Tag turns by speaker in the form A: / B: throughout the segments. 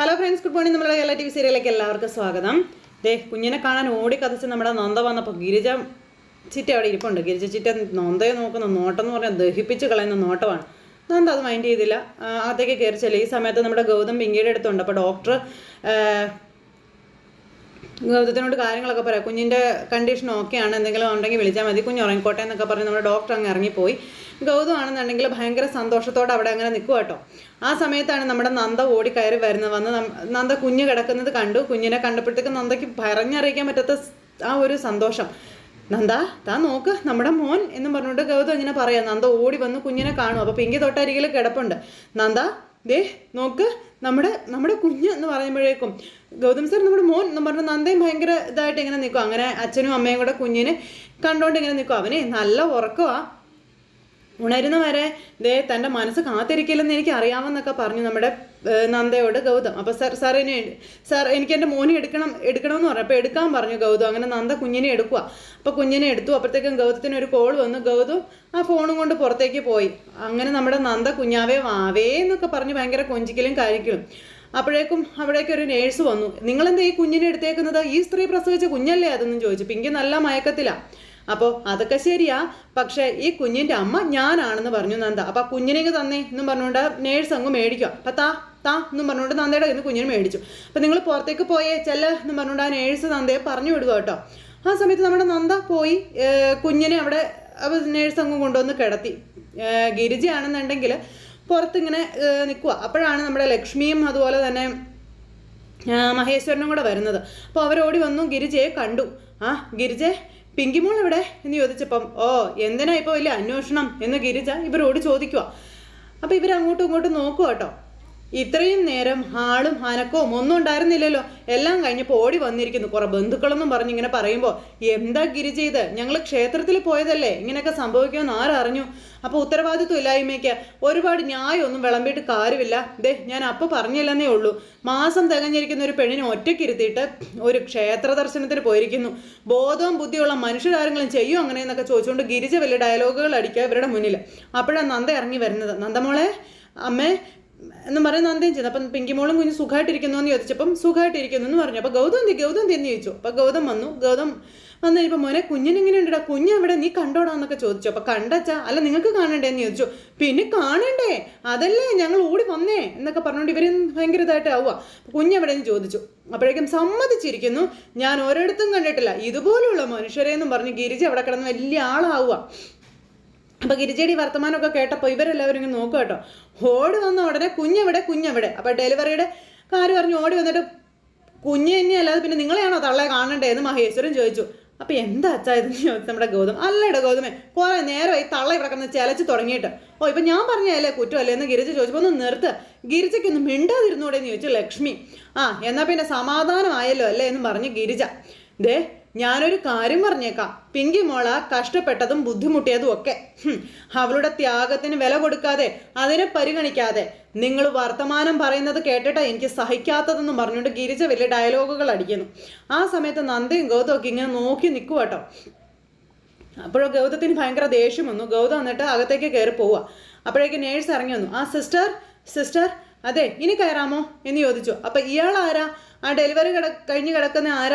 A: Hello friends, good morning. നമ്മുടെ Kerala TV സീരിയലിലേക്ക് എല്ലാവർക്കും സ്വാഗതം. കുഞ്ഞിനെ കാണാൻ ഓടിക്കതച്ച് നമ്മുടെ നന്ദ വന്നപ്പോൾ ഗിരിജ ചിറ്റ അവിടെ ഇരിപ്പുണ്ട്. ഗിരിജ ചിറ്റ നന്ദയെ നോക്കുന്ന നോട്ടം എന്ന് പറഞ്ഞാൽ ദഹിപ്പിച്ച് കളയുന്ന നോട്ടമാണ്. നന്ദ അത് മൈൻഡ് ചെയ്തില്ല, അകത്തേക്ക് കയറിച്ചല്ലേ. ഈ സമയത്ത് നമ്മുടെ ഗൗതം പിങ്കിയുടെ അടുത്തുണ്ട്. അപ്പോൾ ഡോക്ടർ ഗൗതത്തിനോട് കാര്യങ്ങളൊക്കെ പറയാം. കുഞ്ഞിൻ്റെ കണ്ടീഷൻ ഓക്കെയാണ്, എന്തെങ്കിലും ഉണ്ടെങ്കിൽ വിളിച്ചാൽ മതി, കുഞ്ഞ് ഉറങ്ങിക്കോട്ടെ എന്നൊക്കെ പറഞ്ഞ് നമ്മുടെ ഡോക്ടർ അങ്ങ് ഇറങ്ങിപ്പോയി. ഗൗതം ആണെന്നുണ്ടെങ്കിൽ ഭയങ്കര സന്തോഷത്തോടെ അവിടെ അങ്ങനെ നിൽക്കുക കേട്ടോ. ആ സമയത്താണ് നമ്മുടെ നന്ദ ഓടി കയറി വരുന്നത്. വന്ന് നന്ദ കുഞ്ഞ് കിടക്കുന്നത് കണ്ടു. കുഞ്ഞിനെ കണ്ടപ്പോഴത്തേക്ക് നന്ദയ്ക്ക് പറഞ്ഞറിയിക്കാൻ പറ്റാത്ത ആ ഒരു സന്തോഷം. നന്ദ താൻ നോക്ക്, നമ്മുടെ മോൻ എന്നും പറഞ്ഞുകൊണ്ട് ഗൗതം ഇങ്ങനെ പറയാം. നന്ദ ഓടി വന്ന് കുഞ്ഞിനെ കാണും. അപ്പോൾ പിങ്കി തൊട്ടരികിൽ കിടപ്പുണ്ട്. നന്ദ നോക്ക്, നമ്മുടെ കുഞ്ഞ് എന്ന് പറയുമ്പോഴേക്കും ഗൗതം സാർ നമ്മുടെ മോൻ എന്ന് പറഞ്ഞ് നന്ദയും ഭയങ്കര ഇതായിട്ട് ഇങ്ങനെ നിൽക്കും. അങ്ങനെ അച്ഛനും അമ്മയും കൂടെ കുഞ്ഞിനെ കണ്ടുകൊണ്ട് ഇങ്ങനെ നിൽക്കും. അവനെ നല്ല ഉറക്കമാണ്, ഉണരുന്ന വരെ തൻ്റെ മനസ്സ് കാത്തിരിക്കില്ലെന്ന് എനിക്ക് അറിയാമെന്നൊക്കെ പറഞ്ഞു നമ്മുടെ നന്ദയോട് ഗൗതം. അപ്പോൾ സാർ എനിക്ക് എൻ്റെ മോനെ എടുക്കണമെന്ന് പറഞ്ഞു. അപ്പോൾ എടുക്കാൻ പറഞ്ഞു ഗൗതം. അങ്ങനെ നന്ദ കുഞ്ഞിനെ എടുക്കുക. അപ്പോൾ കുഞ്ഞിനെ എടുത്തു. അപ്പോഴത്തേക്കും ഗൗതത്തിന് ഒരു കോൾ വന്നു. ഗൗതം ആ ഫോണും കൊണ്ട് പുറത്തേക്ക് പോയി. അങ്ങനെ നമ്മുടെ നന്ദ കുഞ്ഞാവേ വാവേ എന്നൊക്കെ പറഞ്ഞ് ഭയങ്കര കൊഞ്ചിക്കലും കാര്യങ്ങളും. അപ്പോഴേക്കും അവിടേക്ക് ഒരു നേഴ്സ് വന്നു. നിങ്ങളെന്താ ഈ കുഞ്ഞിനെ എടുത്തേക്കുന്നത്? ഈ സ്ത്രീ പ്രസവിച്ച കുഞ്ഞല്ലേ അതെന്നും ചോദിച്ചു. പിങ്കി നല്ല മയക്കത്തിലാണ്. അപ്പോൾ അതൊക്കെ ശരിയാ, പക്ഷേ ഈ കുഞ്ഞിൻ്റെ അമ്മ ഞാനാണെന്ന് പറഞ്ഞു നന്ദ. അപ്പോൾ ആ കുഞ്ഞിനേക്ക് തന്നേ എന്നും പറഞ്ഞുകൊണ്ട് നേഴ്സ് അങ്ങ് മേടിക്കുക. അപ്പം താ എന്നും പറഞ്ഞുകൊണ്ട് നന്ദയുടെ ഇന്ന് കുഞ്ഞിനെ മേടിച്ചു. അപ്പം നിങ്ങൾ പുറത്തേക്ക് പോയേ ചെല്ല എന്നും പറഞ്ഞുകൊണ്ട് ആ നേഴ്സ് നന്ദയെ പറഞ്ഞു വിടുക കേട്ടോ. ആ സമയത്ത് നമ്മുടെ നന്ദ പോയി കുഞ്ഞിനെ അവിടെ നേഴ്സ് അങ്ങ് കൊണ്ടുവന്ന് കിടത്തി. ഗിരിജയാണെന്നുണ്ടെങ്കിൽ പുറത്തിങ്ങനെ നിൽക്കുക. അപ്പോഴാണ് നമ്മുടെ ലക്ഷ്മിയും അതുപോലെ തന്നെ മഹേശ്വരനും കൂടെ വരുന്നത്. അപ്പോൾ അവരോടി വന്നു, ഗിരിജയെ കണ്ടു. ഗിരിജെ പിങ്കിമോൾ എവിടെ എന്ന് ചോദിച്ചപ്പം എന്തിനാ ഇപ്പോൾ വലിയ അന്വേഷണം എന്ന് ഗിരിജ ഇവരോട് ചോദിക്കുക. അപ്പോൾ ഇവരങ്ങോട്ടും ഇങ്ങോട്ടും നോക്കുക കേട്ടോ. ഇത്രയും നേരം ആളും അനക്കവും ഒന്നും ഉണ്ടായിരുന്നില്ലല്ലോ, എല്ലാം കഴിഞ്ഞപ്പോൾ ഓടി വന്നിരിക്കുന്നു കുറേ ബന്ധുക്കളെന്നും പറഞ്ഞ് ഇങ്ങനെ പറയുമ്പോൾ എന്താ ഗിരിജ ഇത്? ഞങ്ങൾ ക്ഷേത്രത്തിൽ പോയതല്ലേ, ഇങ്ങനെയൊക്കെ സംഭവിക്കുമെന്ന് ആരറിഞ്ഞു? അപ്പോൾ ഉത്തരവാദിത്വം ഇല്ലായ്മയ്ക്ക് ഒരുപാട് ന്യായമൊന്നും വിളമ്പിയിട്ട് കാര്യമില്ല. ഞാൻ അപ്പോൾ പറഞ്ഞില്ലെന്നേ ഉള്ളൂ, മാസം തികഞ്ഞിരിക്കുന്ന ഒരു പെണ്ണിനെ ഒറ്റയ്ക്കിരുത്തിയിട്ട് ഒരു ക്ഷേത്ര ദർശനത്തിന് പോയിരിക്കുന്നു. ബോധവും ബുദ്ധിയുള്ള മനുഷ്യരാരെങ്കിലും ചെയ്യും അങ്ങനെയെന്നൊക്കെ ചോദിച്ചുകൊണ്ട് ഗിരിജ വലിയ ഡയലോഗുകൾ അടിക്കുക ഇവരുടെ മുന്നിൽ. അപ്പോഴാണ് നന്ദ ഇറങ്ങി വരുന്നത്. നന്ദമോളെ അമ്മേ എന്നും പറഞ്ഞ് നന്ദയും ചെയ്തു. അപ്പം പിങ്കിമോളും കുഞ്ഞ് സുഖമായിട്ടിരിക്കുന്നു എന്ന് ചോദിച്ചപ്പം സുഖമായിട്ടിരിക്കുന്നു എന്ന് പറഞ്ഞു. അപ്പോൾ ഗൗതം എന്ന് ചോദിച്ചു. അപ്പോൾ ഗൗതം വന്നു കഴിഞ്ഞപ്പോൾ മോനെ കുഞ്ഞിനെങ്ങനെയുണ്ടാ, കുഞ്ഞ് എവിടെ, നീ കണ്ടോടാ എന്നൊക്കെ ചോദിച്ചു. അപ്പോൾ കണ്ടച്ചാ, അല്ല നിങ്ങൾക്ക് കാണണ്ടേന്ന് ചോദിച്ചു. പിന്നെ കാണണ്ടേ, അതല്ലേ ഞങ്ങൾ ഓടി വന്നേ എന്നൊക്കെ പറഞ്ഞുകൊണ്ട് ഇവർ ഭയങ്കര ഇതായിട്ട് ആവുക. കുഞ്ഞെവിടെയെന്ന് ചോദിച്ചു. അപ്പോഴേക്കും സമ്മതിച്ചിരിക്കുന്നു, ഞാൻ ഒരിടത്തും കണ്ടിട്ടില്ല ഇതുപോലുള്ള മനുഷ്യരെ എന്നും പറഞ്ഞ് ഗിരിജ അവിടെ കിടന്ന് വലിയ ആളാവുക. അപ്പോൾ ഗിരിജയുടെ വർത്തമാനമൊക്കെ കേട്ടപ്പോൾ ഇവരെല്ലാവരും ഇങ്ങനെ നോക്കുക കേട്ടോ. ഓടി വന്ന ഉടനെ കുഞ്ഞെവിടെ. അപ്പോൾ ഡെലിവറിയുടെ കാര്യം പറഞ്ഞ് ഓടി വന്നിട്ട് കുഞ്ഞ് തന്നെയല്ലാതെ പിന്നെ നിങ്ങളെയാണോ തള്ളെ കാണണ്ടേ എന്ന് മഹേശ്വരൻ ചോദിച്ചു. അപ്പോൾ എന്താ അച്ഛാ ഇതെന്ന് ചോദിച്ചു നമ്മുടെ ഗൗതം. അല്ലേടാ ഗൗതമേ, കുറേ നേരമായി തള്ള ഇവിടെ കിടന്ന് ചിലച്ച് തുടങ്ങിയിട്ട്. ഇപ്പം ഞാൻ പറഞ്ഞല്ലേ കുറ്റമല്ലേ എന്ന് ഗിരിജ ചോദിച്ചപ്പോൾ ഒന്ന് നിർത്ത്, ഗിരിജയ്ക്കൊന്ന് മിണ്ടാതിരുന്നൂടെ എന്ന് ചോദിച്ചു ലക്ഷ്മി. എന്നാൽ പിന്നെ സമാധാനമായല്ലോ അല്ലേ എന്നും പറഞ്ഞ് ഗിരിജ. ഞാനൊരു കാര്യം പറഞ്ഞേക്കാം, പിങ്കി മോള കഷ്ടപ്പെട്ടതും ബുദ്ധിമുട്ടിയതും ഒക്കെ അവളുടെ ത്യാഗത്തിന് വില കൊടുക്കാതെ അതിനെ പരിഗണിക്കാതെ നിങ്ങൾ വർത്തമാനം പറയുന്നത് കേട്ടിട്ടാ എനിക്ക് സഹിക്കാത്തതെന്നും പറഞ്ഞുകൊണ്ട് ഗിരിജ വലിയ ഡയലോഗുകൾ അടിക്കുന്നു. ആ സമയത്ത് നന്ദയും ഗൗതമൊക്കെ ഇങ്ങനെ നോക്കി നിൽക്കുക കേട്ടോ. അപ്പോഴോ ഗൗതത്തിന് ഭയങ്കര ദേഷ്യം വന്നു. ഗൗതം എന്നിട്ട് അകത്തേക്ക് കയറി പോവുക. അപ്പോഴേക്ക് നേഴ്സ് ഇറങ്ങി വന്നു. സിസ്റ്റർ അതെ ഇനി കയറാമോ എന്ന് ചോദിച്ചു. അപ്പം ഇയാളാരാ, ആ ഡെലിവറി കഴിഞ്ഞ് കിടക്കുന്ന ആളുടെ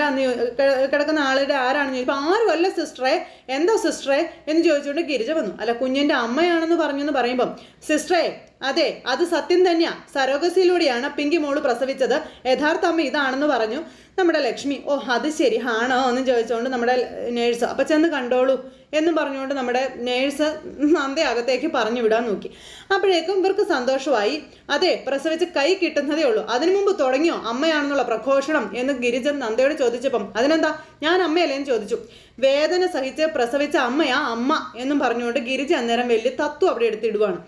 A: ആരാണെന്ന് ചോദിച്ചപ്പോൾ ആരുമല്ല സിസ്റ്ററെ, എന്താ സിസ്റ്ററെ എന്ന് ചോദിച്ചുകൊണ്ട് ഗിരിജ വന്നു. അല്ല കുഞ്ഞിൻ്റെ അമ്മയാണെന്ന് പറഞ്ഞെന്ന് പറയുമ്പം സിസ്റ്ററെ അതെ അത് സത്യം തന്നെയാണ്, സരോഗസിയിലൂടെയാണ് പിങ്കി മോള് പ്രസവിച്ചത്, യഥാർത്ഥ അമ്മ ഇതാണെന്ന് പറഞ്ഞു നമ്മുടെ ലക്ഷ്മി. അത് ശരി ആണോ എന്ന് ചോദിച്ചുകൊണ്ട് നമ്മുടെ നേഴ്സ് അപ്പം ചെന്ന് കണ്ടോളൂ എന്നും പറഞ്ഞുകൊണ്ട് നമ്മുടെ നേഴ്സ് നന്ദ അകത്തേക്ക് പറഞ്ഞു വിടാൻ നോക്കി. അപ്പോഴേക്കും ഇവർക്ക് സന്തോഷമായി. അതെ പ്രസവിച്ച് കൈ കിട്ടുന്നതേ ഉള്ളൂ, അതിനു മുമ്പ് തുടങ്ങിയോ അമ്മയാണെന്നുള്ള പ്രഘോഷണം എന്ന് ഗിരിജൻ നന്ദയോട് ചോദിച്ചപ്പം അതിനെന്താ ഞാൻ അമ്മയല്ലേ എന്ന് ചോദിച്ചു. വേദന സഹിച്ച് പ്രസവിച്ച അമ്മയാ അമ്മ എന്നും പറഞ്ഞുകൊണ്ട് ഗിരിജ അന്നേരം വലിയ തത്വം അവിടെ എടുത്തിടുവാണ്.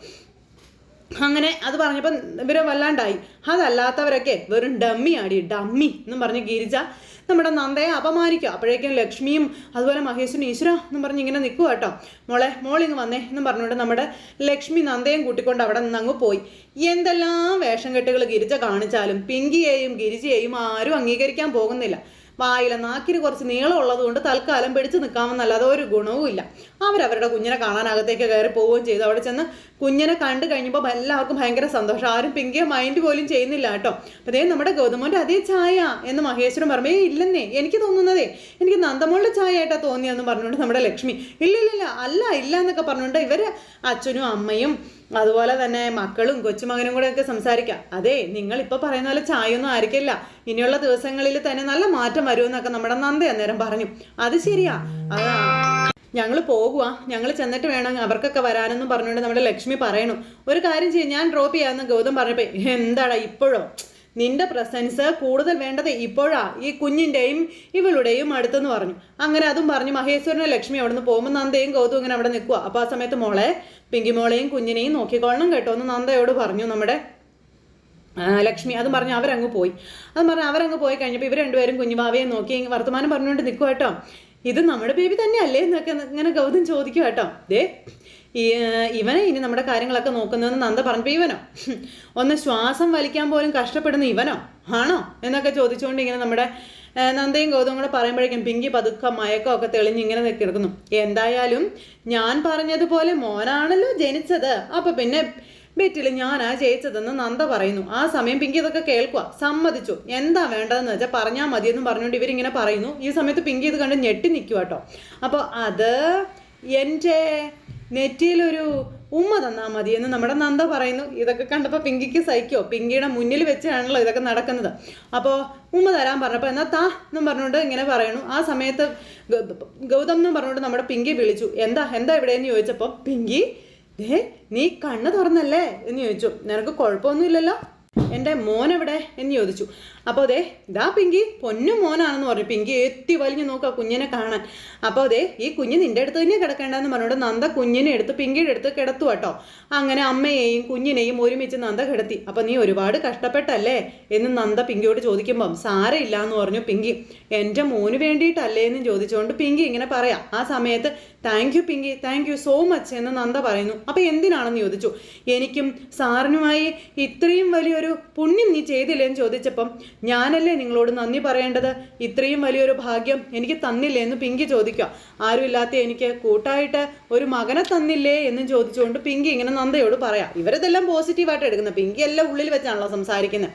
A: അങ്ങനെ അത് പറഞ്ഞപ്പോൾ ഇവർ വല്ലാണ്ടായി. അതല്ലാത്തവരൊക്കെ വെറും ഡമ്മി എന്നും പറഞ്ഞ് ഗിരിജ നമ്മുടെ നന്ദയെ അപമാനിക്കുക. അപ്പോഴേക്കും ലക്ഷ്മിയും അതുപോലെ മഹേശ്വരനും ഈശ്വര എന്നും പറഞ്ഞ് ഇങ്ങനെ നിൽക്കുക കേട്ടോ. മോളിങ്ങ് വന്നേ എന്നും പറഞ്ഞുകൊണ്ട് നമ്മുടെ ലക്ഷ്മി നന്ദയും കൂട്ടിക്കൊണ്ട് അവിടെ നിന്നങ്ങ് പോയി. എന്തെല്ലാം വേഷം കെട്ടുകൾ ഗിരിജ കാണിച്ചാലും പിങ്കിയെയും ഗിരിജയെയും ആരും അംഗീകരിക്കാൻ പോകുന്നില്ല. വായിലെ നാക്കിന് കുറച്ച് നീളമുള്ളത് കൊണ്ട് തൽക്കാലം പിടിച്ചു നിൽക്കാമെന്നല്ലാതെ ഒരു ഗുണവുമില്ല. അവരവരുടെ കുഞ്ഞിനെ കാണാനകത്തേക്ക് കയറി പോവുകയും ചെയ്തു. അവിടെ ചെന്ന് കുഞ്ഞിനെ കണ്ടു കഴിഞ്ഞപ്പോൾ എല്ലാവർക്കും ഭയങ്കര സന്തോഷം. ആരും പിങ്കിയെ മൈൻഡ് പോലും ചെയ്യുന്നില്ല കേട്ടോ. അതേ നമ്മുടെ ഗൗതമോൻ്റെ അതേ ചായ എന്ന് മഹേശ്വരൻ പറഞ്ഞു. ഇല്ലെന്നേ, എനിക്ക് തോന്നുന്നതേ എനിക്ക് നന്ദമോളുടെ ചായ ആയിട്ടാണ് തോന്നിയെന്ന് പറഞ്ഞുകൊണ്ട് നമ്മുടെ ലക്ഷ്മി ഇല്ല ഇല്ല എന്നൊക്കെ പറഞ്ഞുകൊണ്ട് ഇവർ അച്ഛനും അമ്മയും അതുപോലെ തന്നെ മക്കളും കൊച്ചുമകനും കൂടെ ഒക്കെ സംസാരിക്കാം. അതെ, നിങ്ങൾ ഇപ്പോൾ പറയുന്ന പോലെ ചായയൊന്നും ആയിരിക്കില്ല, ഇനിയുള്ള ദിവസങ്ങളിൽ തന്നെ നല്ല മാറ്റം വരുമെന്നൊക്കെ നമ്മുടെ നന്ദ അന്നേരം പറഞ്ഞു. അത് ശരിയാ, ഞങ്ങൾ പോകുക, ഞങ്ങൾ ചെന്നിട്ട് വേണം അവർക്കൊക്കെ വരാനെന്നും പറഞ്ഞുകൊണ്ട് നമ്മുടെ ലക്ഷ്മി പറയണു. ഒരു കാര്യം ചെയ്യും, ഞാൻ ഡ്രോപ്പ് ചെയ്യാമെന്ന് ഗൗതം പറഞ്ഞപ്പോൾ എന്താടാ ഇപ്പോഴോ, നിന്റെ പ്രസൻസ് കൂടുതൽ വേണ്ടത് ഇപ്പോഴാ ഈ കുഞ്ഞിൻ്റെയും ഇവളുടെയും അടുത്തെന്ന് പറഞ്ഞു. അങ്ങനെ അതും പറഞ്ഞു മഹേശ്വരനെ ലക്ഷ്മി അവിടെ നിന്ന് പോകുമ്പോൾ നന്ദയും ഗൗതവും ഇങ്ങനെ അവിടെ നിൽക്കുക. അപ്പോൾ ആ സമയത്ത് മോളെ പിങ്കി മോളെയും കുഞ്ഞിനെയും നോക്കിക്കൊള്ളണം കേട്ടോ എന്ന് നന്ദയോട് പറഞ്ഞു നമ്മുടെ ലക്ഷ്മി. അതും പറഞ്ഞ് അവരങ്ങ് പോയി. അവരങ്ങ് പോയി കഴിഞ്ഞപ്പോൾ ഇവർ രണ്ടുപേരും കുഞ്ഞുമാവയെ നോക്കി വർത്തമാനം പറഞ്ഞുകൊണ്ട് നിൽക്കുക കേട്ടോ. ഇത് നമ്മുടെ ബേബി തന്നെ അല്ലേ എന്നൊക്കെ ഇങ്ങനെ ഗൗതം ചോദിക്കുക കേട്ടോ. ദേ ഇവനെ ഇനി നമ്മുടെ കാര്യങ്ങളൊക്കെ നോക്കുന്നതെന്ന് നന്ദ പറഞ്ഞപ്പോൾ ഇവനോ ഒന്ന് ശ്വാസം വലിക്കാൻ പോലും കഷ്ടപ്പെടുന്ന ഇവനോ ആണോ എന്നൊക്കെ ചോദിച്ചുകൊണ്ട് ഇങ്ങനെ നമ്മുടെ നന്ദയും ഗൗതവും കൂടെ പറയുമ്പോഴേക്കും പിങ്കി പതുക്കെ മയക്കമൊക്കെ തെളിഞ്ഞ് ഇങ്ങനെ കിടക്കുന്നു. എന്തായാലും ഞാൻ പറഞ്ഞതുപോലെ മോനാണല്ലോ ജനിച്ചത്, അപ്പം പിന്നെ ബെറ്റിൽ ഞാനാ ജയിച്ചതെന്ന് നന്ദ പറയുന്നു. ആ സമയം പിങ്കി ഇതൊക്കെ കേൾക്കുക, സമ്മതിച്ചു. എന്താ വേണ്ടതെന്ന് വെച്ചാൽ പറഞ്ഞാൽ മതിയെന്നും പറഞ്ഞുകൊണ്ട് ഇവരിങ്ങനെ പറയുന്നു. ഈ സമയത്ത് പിങ്കി ഇത് കണ്ട് ഞെട്ടി നിൽക്കുക കേട്ടോ. അപ്പോൾ അത് എൻ്റെ നെറ്റിയിലൊരു ഉമ്മ തന്നാൽ മതിയെന്ന് നമ്മുടെ നന്ദ പറയുന്നു. ഇതൊക്കെ കണ്ടപ്പോൾ പിങ്കിക്ക് സഹിക്കോ, പിങ്കിയുടെ മുന്നിൽ വെച്ചാണല്ലോ ഇതൊക്കെ നടക്കുന്നത്. അപ്പോൾ ഉമ്മ തരാൻ പറഞ്ഞപ്പോൾ എന്നാൽ താ എന്നും പറഞ്ഞുകൊണ്ട് ഇങ്ങനെ പറയണു. ആ സമയത്ത് ഗൗതം എന്നും പറഞ്ഞുകൊണ്ട് നമ്മുടെ പിങ്കി വിളിച്ചു. എന്താ എവിടെയെന്ന് ചോദിച്ചപ്പോൾ പിങ്കി നീ കണ്ണ് തുറന്നല്ലേ എന്ന് ചോദിച്ചു. നിനക്ക് കുഴപ്പമൊന്നുമില്ലല്ലോ, എൻ്റെ മോൻ എവിടെ എന്ന് ചോദിച്ചു. അപ്പോൾ അതെ ഇതാ പിങ്കി പൊന്നു മോനാണെന്ന് പറഞ്ഞു. പിങ്കി എത്തി വലിഞ്ഞു നോക്കുക കുഞ്ഞിനെ കാണാൻ. അപ്പോൾ അതെ ഈ കുഞ്ഞ് നിൻ്റെ അടുത്ത് തന്നെ കിടക്കേണ്ടെന്ന് പറഞ്ഞുകൊണ്ട് നന്ദ കുഞ്ഞിനെ എടുത്ത് പിങ്കിയുടെ അടുത്ത് കിടത്തു കേട്ടോ. അങ്ങനെ അമ്മയെയും കുഞ്ഞിനെയും ഒരുമിച്ച് നന്ദ കിടത്തി. അപ്പോൾ നീ ഒരുപാട് കഷ്ടപ്പെട്ടല്ലേ എന്ന് നന്ദ പിങ്കിയോട് ചോദിക്കുമ്പം സാരമില്ല എന്ന് പറഞ്ഞു പിങ്കി. എൻ്റെ മോന് വേണ്ടിയിട്ടല്ലേ എന്ന് ചോദിച്ചുകൊണ്ട് പിങ്കി ഇങ്ങനെ പറയാം. ആ സമയത്ത് thank you Pinky, thank you so much എന്ന് നന്ദ പറയുന്നു. അപ്പോൾ എന്തിനാണെന്ന് ചോദിച്ചു. എനിക്കും സാറിനുമായി ഇത്രയും വലിയൊരു പുണ്യം നീ ചെയ്തില്ലേന്ന് ചോദിച്ചപ്പം ഞാനല്ലേ നിങ്ങളോട് നന്ദി പറയേണ്ടത്, ഇത്രയും വലിയൊരു ഭാഗ്യം എനിക്ക് തന്നില്ലേ എന്ന് പിങ്കി ചോദിക്കുക. ആരുമില്ലാത്ത എനിക്ക് കൂട്ടായിട്ട് ഒരു മകനെ തന്നില്ലേ എന്ന് ചോദിച്ചുകൊണ്ട് പിങ്കി ഇങ്ങനെ നന്ദയോട് പറയാം. ഇവരിതെല്ലാം പോസിറ്റീവായിട്ട് എടുക്കുന്നത്, പിങ്കി എല്ലാം ഉള്ളിൽ വെച്ചാണല്ലോ സംസാരിക്കുന്നത്.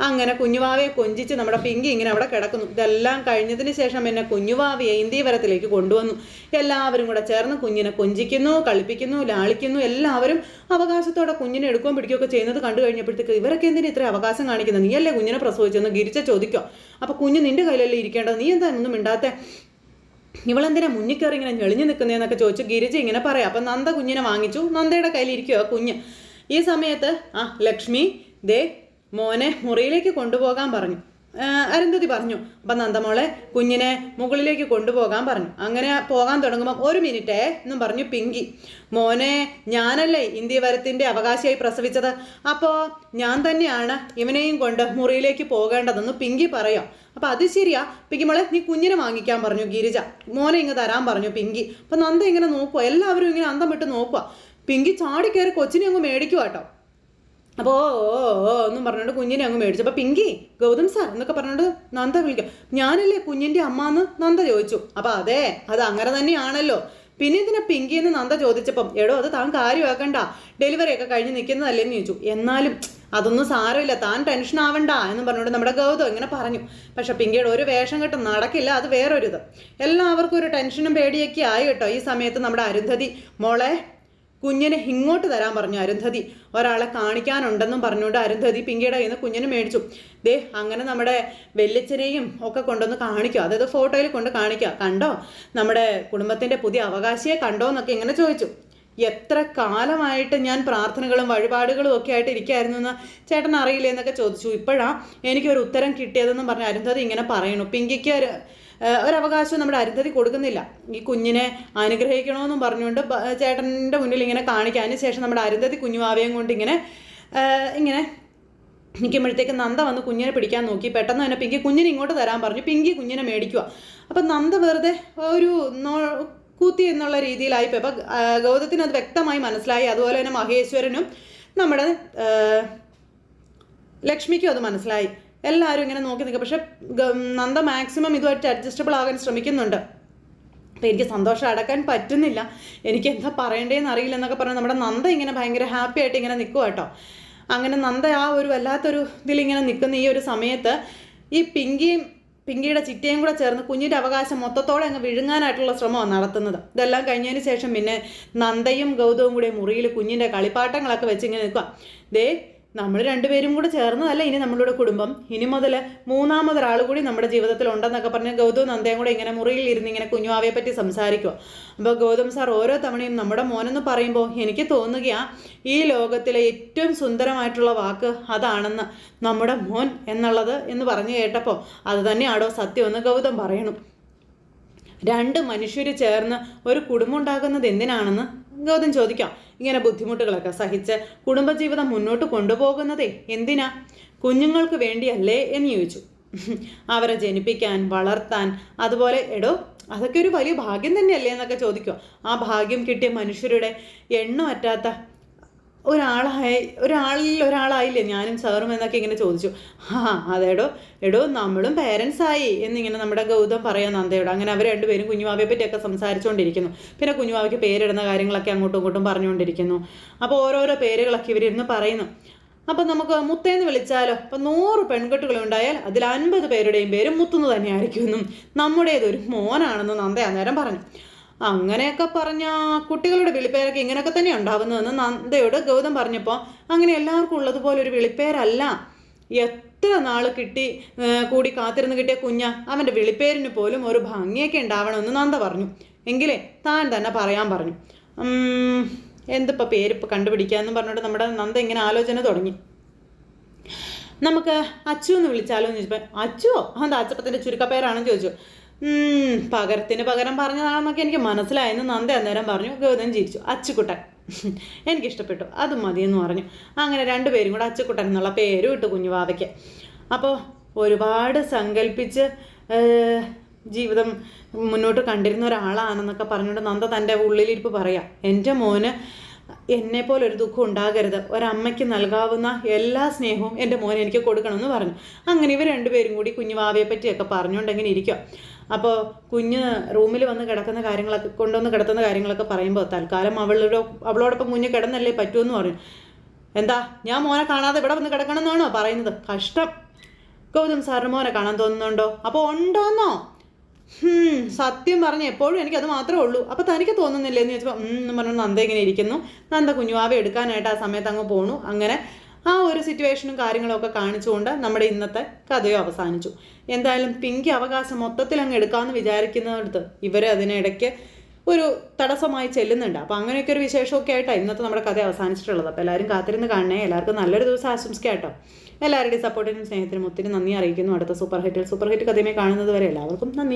A: അങ്ങനെ കുഞ്ഞുവാവയെ കൊഞ്ചിച്ച് നമ്മുടെ പിങ്കി ഇങ്ങനെ അവിടെ കിടക്കുന്നു. ഇതെല്ലാം കഴിഞ്ഞതിന് ശേഷം എന്നെ കുഞ്ഞുവാവയെ ഇന്ത്യവരത്തിലേക്ക് കൊണ്ടുവന്നു. എല്ലാവരും കൂടെ ചേർന്ന് കുഞ്ഞിനെ കൊഞ്ചിക്കുന്നു, കളിപ്പിക്കുന്നു, ലാളിക്കുന്നു. എല്ലാവരും അവകാശത്തോടെ കുഞ്ഞിനെ എടുക്കുകയും പിടിക്കുകയൊക്കെ ചെയ്യുന്നത് കണ്ടു കഴിഞ്ഞപ്പോഴത്തേക്ക് ഇവരൊക്കെ എന്തിനാ ഇത്ര അവകാശം കാണിക്കുന്നത്, നീയല്ലേ കുഞ്ഞിനെ പ്രസവിച്ചെന്ന് ഗിരിച്ച ചോദിക്കോ. അപ്പോൾ കുഞ്ഞ് നിൻ്റെ കയ്യിലല്ലേ ഇരിക്കേണ്ടത്, നീ എന്താ ഒന്നും മിണ്ടാത്തെ, ഇവളെന്തിനാ മുന്നിൽ കയറി ഇങ്ങനെ ഞെളിഞ്ഞു നിൽക്കുന്നതെന്നൊക്കെ ചോദിച്ചു ഗിരിജ ഇങ്ങനെ പറയാം. അപ്പം നന്ദ കുഞ്ഞിനെ വാങ്ങിച്ചു, നന്ദയുടെ കയ്യിലിരിക്കുമോ കുഞ്ഞ്. ഈ സമയത്ത് ലക്ഷ്മി ദേ മോനെ മുറിയിലേക്ക് കൊണ്ടുപോകാൻ പറഞ്ഞു. അരുന്ധതി പറഞ്ഞു. അപ്പം നന്ദമോളെ കുഞ്ഞിനെ മുകളിലേക്ക് കൊണ്ടുപോകാൻ പറഞ്ഞു. അങ്ങനെ പോകാൻ തുടങ്ങുമ്പം ഒരു മിനിറ്റേ എന്നും പറഞ്ഞു പിങ്കി. മോനെ ഞാനല്ലേ ഇന്ത്യവരത്തിൻ്റെ അവകാശിയായി പ്രസവിച്ചത്, അപ്പോൾ ഞാൻ തന്നെയാണ് ഇവനെയും കൊണ്ട് മുറിയിലേക്ക് പോകേണ്ടതെന്ന് പിങ്കി പറയാം. അപ്പം അത് ശരിയാ പിങ്കി മോളെ, നീ കുഞ്ഞിനെ വാങ്ങിക്കാൻ പറഞ്ഞു ഗിരിജ, മോനെ ഇങ്ങ് തരാൻ പറഞ്ഞു പിങ്കി. അപ്പം നന്ദ ഇങ്ങനെ നോക്കുക, എല്ലാവരും ഇങ്ങനെ അന്തം വിട്ട് നോക്കുക. പിങ്കി ചാടിക്കയറി കൊച്ചിനെ അങ്ങ് മേടിക്കുക കേട്ടോ. അപ്പോൾ ഒന്നും പറഞ്ഞുകൊണ്ട് കുഞ്ഞിനെ അങ്ങ് മേടിച്ചു. അപ്പോൾ പിങ്കി ഗൗതം സാർ എന്നൊക്കെ പറഞ്ഞുകൊണ്ട് നന്ദ വിളിക്കാം. ഞാനല്ലേ കുഞ്ഞിൻ്റെ അമ്മ എന്ന് നന്ദ ചോദിച്ചു. അപ്പോൾ അതെ അത് അങ്ങനെ തന്നെയാണല്ലോ, പിന്നെ ഇതിനെ പിങ്കി എന്ന് നന്ദ ചോദിച്ചപ്പം എടോ അത് താൻ കാര്യമാക്കണ്ട, ഡെലിവറി ഒക്കെ കഴിഞ്ഞ് നിൽക്കുന്നതല്ലേന്ന് ചോദിച്ചു. എന്നാലും അതൊന്നും സാരമില്ല, താൻ ടെൻഷൻ ആവണ്ട എന്ന് പറഞ്ഞുകൊണ്ട് നമ്മുടെ ഗൗതം ഇങ്ങനെ പറഞ്ഞു. പക്ഷെ പിങ്കിയുടെ ഒരു വേഷം കെട്ടും നടക്കില്ല, അത് വേറൊരിത്. എല്ലാവർക്കും ഒരു ടെൻഷനും പേടിയൊക്കെ ആയി കേട്ടോ. ഈ സമയത്ത് നമ്മുടെ അരുന്ധതി മോളെ കുഞ്ഞിനെ ഇങ്ങോട്ട് തരാൻ പറഞ്ഞു. അരുന്ധതി ഒരാളെ കാണിക്കാനുണ്ടെന്നും പറഞ്ഞുകൊണ്ട് അരുന്ധതി പിങ്കിയുടെ കയ്യിൽ നിന്ന് കുഞ്ഞിനെ മേടിച്ചു. ദേ അങ്ങനെ നമ്മുടെ വെല്ലിച്ചനെയും ഒക്കെ കൊണ്ടൊന്ന് കാണിക്കുക, അതായത് ഫോട്ടോയിൽ കൊണ്ട് കാണിക്കുക. കണ്ടോ നമ്മുടെ കുടുംബത്തിൻ്റെ പുതിയ അവകാശിയെ കണ്ടോ എന്നൊക്കെ ഇങ്ങനെ ചോദിച്ചു. എത്ര കാലമായിട്ട് ഞാൻ പ്രാർത്ഥനകളും വഴിപാടുകളും ഒക്കെ ആയിട്ട് ഇരിക്കുകയായിരുന്നു എന്ന് ചേട്ടൻ അറിയില്ലേ എന്നൊക്കെ ചോദിച്ചു. ഇപ്പോഴാണ് എനിക്കൊരു ഉത്തരം കിട്ടിയതെന്നും പറഞ്ഞ് അരുന്ധതി ഇങ്ങനെ പറയണു. പിങ്കിക്ക് ഒരവകാശവും നമ്മുടെ അരുന്ധതി കൊടുക്കുന്നില്ല. ഈ കുഞ്ഞിനെ അനുഗ്രഹിക്കണമെന്നും പറഞ്ഞുകൊണ്ട് ചേട്ടൻ്റെ മുന്നിൽ ഇങ്ങനെ കാണിക്കുക. അതിന് ശേഷം നമ്മുടെ അരുന്ധതി കുഞ്ഞുവാവയും കൊണ്ട് ഇങ്ങനെ നിൽക്കുമ്പോഴത്തേക്ക് നന്ദ വന്ന് കുഞ്ഞിനെ പിടിക്കാൻ നോക്കി. പെട്ടെന്ന് തന്നെ പിങ്കി കുഞ്ഞിനെ ഇങ്ങോട്ട് തരാൻ പറഞ്ഞു. പിങ്കി കുഞ്ഞിനെ മേടിക്കുക. അപ്പം നന്ദ വെറുതെ ഒരു കൂത്തി എന്നുള്ള രീതിയിലായിപ്പോയി. അപ്പം ഗൗതത്തിന് അത് വ്യക്തമായി മനസ്സിലായി. അതുപോലെ തന്നെ മഹേശ്വരനും നമ്മുടെ ലക്ഷ്മിക്കും അത് മനസ്സിലായി. എല്ലാവരും ഇങ്ങനെ നോക്കി നിൽക്കുക. പക്ഷെ നന്ദ മാക്സിമം ഇതുമായിട്ട് അഡ്ജസ്റ്റബിൾ ആകാൻ ശ്രമിക്കുന്നുണ്ട്. അപ്പോൾ എനിക്ക് സന്തോഷം അടക്കാൻ പറ്റുന്നില്ല, എനിക്ക് എന്താ പറയേണ്ടതെന്ന് അറിയില്ല എന്നൊക്കെ പറഞ്ഞ് നമ്മുടെ നന്ദ ഇങ്ങനെ ഭയങ്കര ഹാപ്പി ആയിട്ട് ഇങ്ങനെ നിൽക്കുക കേട്ടോ. അങ്ങനെ നന്ദ ആ ഒരു വല്ലാത്തൊരു ഇതിലിങ്ങനെ നിൽക്കുന്ന ഈ ഒരു സമയത്ത് ഈ പിങ്കിയുടെ ചിറ്റയും കൂടെ ചേർന്ന് കുഞ്ഞിൻ്റെ അവകാശം മൊത്തത്തോടെ അങ്ങ് വിഴുങ്ങാനായിട്ടുള്ള ശ്രമമാണ് നടത്തുന്നത്. ഇതെല്ലാം കഴിഞ്ഞതിന് ശേഷം പിന്നെ നന്ദയും ഗൗതവും കൂടെ മുറിയിൽ കുഞ്ഞിൻ്റെ കളിപ്പാട്ടങ്ങളൊക്കെ വെച്ച് ഇങ്ങനെ നിൽക്കുക. ദേ നമ്മൾ രണ്ടുപേരും കൂടെ ചേർന്നതല്ല ഇനി നമ്മളുടെ കുടുംബം, ഇനി മുതൽ മൂന്നാമതൊരാൾ കൂടി നമ്മുടെ ജീവിതത്തിൽ ഉണ്ടെന്നൊക്കെ പറഞ്ഞ് ഗൗതവും നന്ദയും കൂടെ ഇങ്ങനെ മുറിയിൽ ഇരുന്ന് ഇങ്ങനെ കുഞ്ഞുവാവയെ പറ്റി സംസാരിക്കുക. അപ്പോൾ ഗൗതം സാർ ഓരോ തവണയും നമ്മുടെ മോനെന്ന് പറയുമ്പോൾ എനിക്ക് തോന്നുകയാണ് ഈ ലോകത്തിലെ ഏറ്റവും സുന്ദരമായിട്ടുള്ള വാക്ക് അതാണെന്ന്, നമ്മുടെ മോൻ എന്നുള്ളത് എന്ന് പറഞ്ഞു കേട്ടപ്പോൾ അത് തന്നെയാണോ സത്യമെന്ന് ഗൗതം പറയണം. രണ്ട് മനുഷ്യർ ചേർന്ന് ഒരു കുടുംബം ഉണ്ടാകുന്നത് എന്തിനാണെന്ന് ഗൗതം ചോദിക്കാം. ഇങ്ങനെ ബുദ്ധിമുട്ടുകളൊക്കെ സഹിച്ച് കുടുംബജീവിതം മുന്നോട്ട് കൊണ്ടുപോകുന്നതേ എന്തിനാ? കുഞ്ഞുങ്ങൾക്ക് വേണ്ടിയല്ലേ എന്ന് ചോദിച്ചു. അവരെ ജനിപ്പിക്കാൻ, വളർത്താൻ, അതുപോലെ എടോ അതൊക്കെ ഒരു വലിയ ഭാഗ്യം തന്നെയല്ലേ എന്നൊക്കെ ചോദിക്കുക. ആ ഭാഗ്യം കിട്ടിയ മനുഷ്യരുടെ എണ്ണം അറ്റാത്ത ഒരാളിൽ ഒരാളായില്ലേ ഞാനും സാറും എന്നൊക്കെ ഇങ്ങനെ ചോദിച്ചു. എടോ നമ്മളും പേരൻസായി എന്നിങ്ങനെ നമ്മുടെ ഗൗതം പറയാൻ നന്ദയോട്. അങ്ങനെ അവർ രണ്ടുപേരും കുഞ്ഞുവാവയെ പറ്റിയൊക്കെ സംസാരിച്ചുകൊണ്ടിരിക്കുന്നു. പിന്നെ കുഞ്ഞുവാവയ്ക്ക് പേരിടുന്ന കാര്യങ്ങളൊക്കെ അങ്ങോട്ടും ഇങ്ങോട്ടും പറഞ്ഞുകൊണ്ടിരിക്കുന്നു. അപ്പോൾ ഓരോരോ പേരുകളൊക്കെ ഇവരിരുന്ന് പറയുന്നു. അപ്പം നമുക്ക് മുത്തേന്ന് വിളിച്ചാലോ? അപ്പം 100 പെൺകുട്ടികളുണ്ടായാൽ അതിൽ 50 പേരുടെയും പേര് മുത്തുന്നു തന്നെയായിരിക്കുമെന്നും നമ്മുടേതൊരു മോനാണെന്ന് നന്ദ അന്നേരം പറഞ്ഞു. അങ്ങനെയൊക്കെ പറഞ്ഞ കുട്ടികളുടെ വിളിപ്പേരൊക്കെ ഇങ്ങനെയൊക്കെ തന്നെ ഉണ്ടാവുന്നതെന്ന് നന്ദയോട് ഗൗതം പറഞ്ഞപ്പോൾ അങ്ങനെ എല്ലാവർക്കും ഉള്ളതുപോലെ ഒരു വിളിപ്പേരല്ല. എത്ര നാൾ കൂടി കാത്തിരുന്ന് കിട്ടിയ കുഞ്ഞാ, അവൻ്റെ വിളിപ്പേരിന് പോലും ഒരു ഭംഗിയൊക്കെ ഉണ്ടാവണമെന്ന് നന്ദ പറഞ്ഞു. എങ്കിലേ താൻ തന്നെ പറയാൻ പറഞ്ഞു. എന്തിപ്പോൾ പേരിപ്പോൾ കണ്ടുപിടിക്കാമെന്ന് പറഞ്ഞിട്ട് നമ്മുടെ നന്ദ ഇങ്ങനെ ആലോചന തുടങ്ങി. നമുക്ക് അച്ചു എന്ന് വിളിച്ചാലോ എന്ന് ചോദിച്ചപ്പോൾ അച്ചുവോ എന്താ അച്ചപ്പത്തിൻ്റെ ചുരുക്കപ്പേരാണെന്ന് ചോദിച്ചു. പകരത്തിന് പകരം പറഞ്ഞതാണെന്നൊക്കെ എനിക്ക് മനസ്സിലായെന്ന് നന്ദ അന്നേരം പറഞ്ഞു. ഗൗതം ചിരിച്ചു. അച്ചുക്കുട്ടൻ എനിക്കിഷ്ടപ്പെട്ടു, അത് മതിയെന്ന് പറഞ്ഞു. അങ്ങനെ രണ്ടുപേരും കൂടെ അച്ചുക്കുട്ടൻ എന്നുള്ള പേരും ഇട്ടു കുഞ്ഞുവാവയ്ക്ക്. അപ്പോൾ ഒരുപാട് സങ്കല്പിച്ച് ജീവിതം മുന്നോട്ട് കണ്ടിരുന്ന ഒരാളാണെന്നൊക്കെ പറഞ്ഞുകൊണ്ട് നന്ദ തൻ്റെ ഉള്ളിലിരിപ്പ് പറയാം. എൻ്റെ മോന് എന്നെപ്പോലെ ഒരു ദുഃഖം ഉണ്ടാകരുത്, ഒരമ്മയ്ക്ക് നൽകാവുന്ന എല്ലാ സ്നേഹവും എൻ്റെ മോനെ എനിക്ക് കൊടുക്കണമെന്ന് പറഞ്ഞു. അങ്ങനെ ഇവർ രണ്ടുപേരും കൂടി കുഞ്ഞുവാവയെ പറ്റിയൊക്കെ പറഞ്ഞുകൊണ്ടെങ്ങനെ ഇരിക്കുക. അപ്പോൾ കുഞ്ഞ് റൂമിൽ വന്ന് കിടക്കുന്ന കാര്യങ്ങളൊക്കെ കൊണ്ടുവന്ന് കിടത്തുന്ന കാര്യങ്ങളൊക്കെ പറയുമ്പോൾ തൽക്കാലം അവളോടൊപ്പം കുഞ്ഞ് കിടന്നല്ലേ പറ്റുമെന്ന് പറഞ്ഞു. എന്താ ഞാൻ മോനെ കാണാതെ ഇവിടെ വന്ന് കിടക്കണം എന്നാണോ പറയുന്നത്? കഷ്ടം. ഗൗതം സാറിന് മോനെ കാണാൻ തോന്നുന്നുണ്ടോ? അപ്പോൾ ഉണ്ടോന്നോ? സത്യം പറഞ്ഞ എപ്പോഴും എനിക്കത് മാത്രമേ ഉള്ളൂ. അപ്പോൾ തനിക്ക് തോന്നുന്നില്ലേ എന്ന് ചോദിച്ചപ്പോൾ എന്ന് പറഞ്ഞു നന്ദ ഇങ്ങനെ ഇരിക്കുന്നു. നന്ദ കുഞ്ഞുവാവ എടുക്കാനായിട്ട് ആ സമയത്ത് അങ്ങ് പോണു. അങ്ങനെ ആ ഒരു സിറ്റുവേഷനും കാര്യങ്ങളൊക്കെ കാണിച്ചുകൊണ്ട് നമ്മുടെ ഇന്നത്തെ കഥയോ അവസാനിച്ചു. എന്തായാലും പിങ്കി അവകാശം മൊത്തത്തിൽ അങ്ങ് എടുക്കാമെന്ന് വിചാരിക്കുന്നിടത്ത് ഇവർ അതിനിടയ്ക്ക് ഒരു തടസ്സമായി ചെല്ലുന്നുണ്ട്. അപ്പോൾ അങ്ങനെയൊക്കെ ഒരു വിശേഷമൊക്കെ ആയിട്ടാണ് ഇന്നത്തെ നമ്മുടെ കഥ അവസാനിച്ചിട്ടുള്ളത്. അപ്പോൾ എല്ലാവരും കാത്തിരുന്ന് കാണണേ. എല്ലാവർക്കും നല്ലൊരു ദിവസം ആശംസിക്കാം കേട്ടോ. എല്ലാവരുടെയും സപ്പോർട്ടിനും സ്നേഹത്തിനും ഒത്തിരി നന്ദി അറിയിക്കുന്നു. അടുത്ത സൂപ്പർ ഹിറ്റ് കഥയുമായി കാണുന്നത് വരെ എല്ലാവർക്കും നന്ദി.